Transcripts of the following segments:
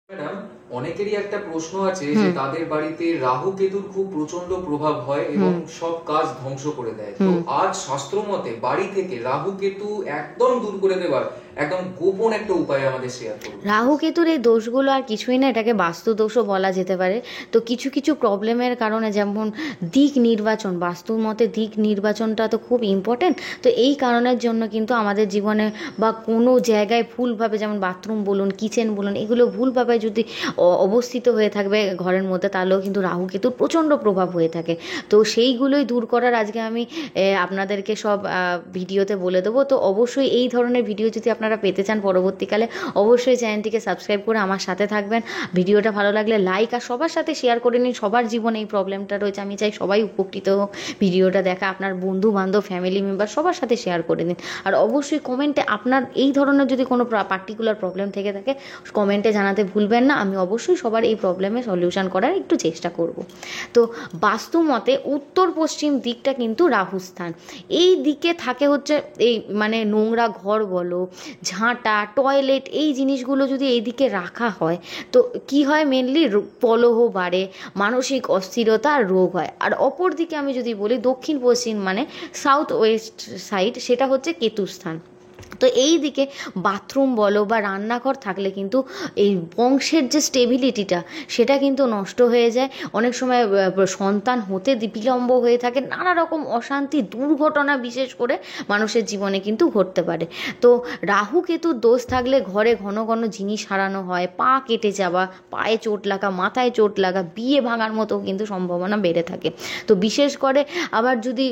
Madam, অনেকেরই একটা প্রশ্ন আছে যে তাদের বাড়িতে রাহু কেতুর খুব প্রচন্ড প্রভাব হয় এবং সব কাজ ধ্বংস করে দেয়। তো আজ শাস্ত্র মতে বাড়ি থেকে রাহু কেতু একদম দূর করে দেবার একদম গোপন একটা উপায় আমাদের শেয়ার করুন। রাহু কেতুর এই দোষগুলো আর কিছুই না, এটাকে বাস্তু দোষও বলা যেতে পারে। তো কিছু কিছু প্রবলেমের কারণে, যেমন দিক নির্বাচন, বাস্তুর মতে দিক নির্বাচনটা তো খুব ইম্পর্টেন্ট। তো এই কারণের জন্য কিন্তু আমাদের জীবনে বা কোনো জায়গায় ভুলভাবে, যেমন বাথরুম বলুন, কিচেন বলুন, এগুলো ভুলভাবে যদি অবস্থিত হয়ে থাকবে ঘরের মধ্যে, তাহলেও কিন্তু রাহু কেতুর প্রচণ্ড প্রভাব হয়ে থাকে। তো সেইগুলোই দূর করার আজকে আমি আপনাদেরকে সব ভিডিওতে বলে দেবো। তো অবশ্যই এই ধরনের ভিডিও যদি আপনারা পেতে চান পরবর্তীকালে, অবশ্যই চ্যানেলটিকে সাবস্ক্রাইব করে আমার সাথে থাকবেন। ভিডিওটা ভালো লাগলে লাইক আর সবার সাথে শেয়ার করে নিন। সবার জীবনে এই প্রবলেমটা রয়েছে, আমি চাই সবাই উপকৃত হোক। ভিডিওটা দেখা আপনার বন্ধু বান্ধব, ফ্যামিলি মেম্বার সবার সাথে শেয়ার করে দিন। আর অবশ্যই কমেন্টে আপনার এই ধরনের যদি কোনো পার্টিকুলার প্রবলেম থেকে থাকে, কমেন্টে জানাতে ভুলবেন না। আমি অবশ্যই সবার এই প্রবলেমে সলিউশন করার একটু চেষ্টা করব। তো বাস্তু মতে উত্তর পশ্চিম দিকটা কিন্তু রাহুস্থান। এই দিকে থাকে হচ্ছে এই মানে নোংরা ঘর বলো, ঝাঁটা, টয়লেট, এই জিনিসগুলো যদি এইদিকে রাখা হয়, তো কি হয়, মেনলি কলহ বাড়ে, মানসিক অস্থিরতা আর রোগ হয়। আর অপর দিকে আমি যদি বলি দক্ষিণ পশ্চিম মানে সাউথ ওয়েস্ট সাইড, সেটা হচ্ছে কেতুস্থান। তো এই দিকে বাথরুম বলো বা রান্নাঘর থাকলে কিন্তু এই বংশের যে স্টেবিলিটিটা, সেটা কিন্তু নষ্ট হয়ে যায়। অনেক সময় সন্তান হতে বিলম্ব হয়ে থাকে, নানা রকম অশান্তি, দুর্ঘটনা বিশেষ করে মানুষের জীবনে কিন্তু ঘটতে পারে। তো রাহু কেতুর দোষ থাকলে ঘরে ঘন ঘন জিনিস হারানো হয়, পা কেটে যাওয়া, পায়ে চোট লাগা, মাথায় চোট লাগা, বিয়ে ভাঙার মতো কিন্তু সম্ভাবনা বেড়ে থাকে। তো বিশেষ করে আবার যদি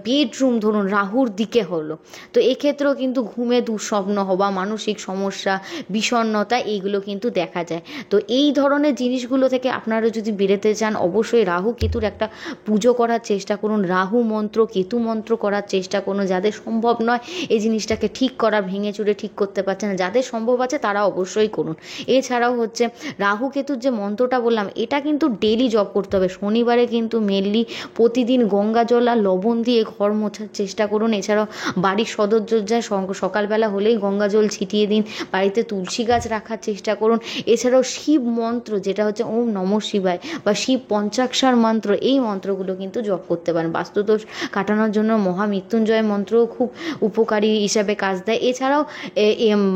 বেডরুম ধরুন রাহুর দিকে হলো, তো এক্ষেত্রেও কিন্তু ঘুমে দুঃস্বপ্ন হওয়া, মানসিক সমস্যা, বিষণ্ণতা, এইগুলো কিন্তু দেখা যায়। তো এই ধরনের জিনিসগুলো থেকে আপনারা যদি বেরোতে চান, অবশ্যই রাহু কেতুর একটা পুজো করার চেষ্টা করুন। রাহু মন্ত্র, কেতু মন্ত্র করার চেষ্টা করুন। যাদের সম্ভব নয় এই জিনিসটাকে ঠিক করা, ভেঙে চুরে ঠিক করতে পারছে না, যাদের সম্ভব আছে তারা অবশ্যই করুন। এছাড়াও হচ্ছে রাহু কেতুর যে মন্ত্রটা বললাম, এটা কিন্তু ডেলি জপ করতে হবে। শনিবারে কিন্তু মেনলি প্রতিদিন গঙ্গা জল আর লবণ দিয়ে ঘর মোছার চেষ্টা করুন। এছাড়াও বাড়ির সদস্যদের সকালবেলা হলেই গঙ্গা জল ছিটিয়ে দিন। বাড়িতে তুলসী গাছ রাখার চেষ্টা করুন। এছাড়াও শিব মন্ত্র, যেটা হচ্ছে ওম নমঃ শিবায় বা শিব পঞ্চাক্ষর মন্ত্র, এই মন্ত্রগুলো কিন্তু জপ করতে পারেন। বাস্তুদোষ কাটানোর জন্য মহামৃত্যুঞ্জয় মন্ত্রও খুব উপকারী হিসাবে কাজ দেয়। এছাড়াও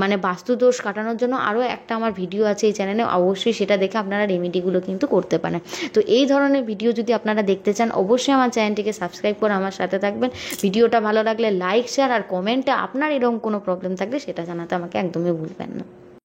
মানে বাস্তুদোষ কাটানোর জন্য আরও একটা আমার ভিডিও আছে এই চ্যানেলে, অবশ্যই সেটা দেখে আপনারা রেমেডিগুলো কিন্তু করতে পারেন। তো এই ধরনের ভিডিও যদি আপনারা দেখতে চান, অবশ্যই আমার চ্যানেলটিকে সাবস্ক্রাইব করে আমার সাথে থাকবেন। ভিডিওটা ভালো লাগলে লাইক, শেয়ার আর কমেন্টে আপনার এরকম কোনো প্রবলেম থাকলে সেটা জানাতে আমাকে একদমই ভুলবেন না।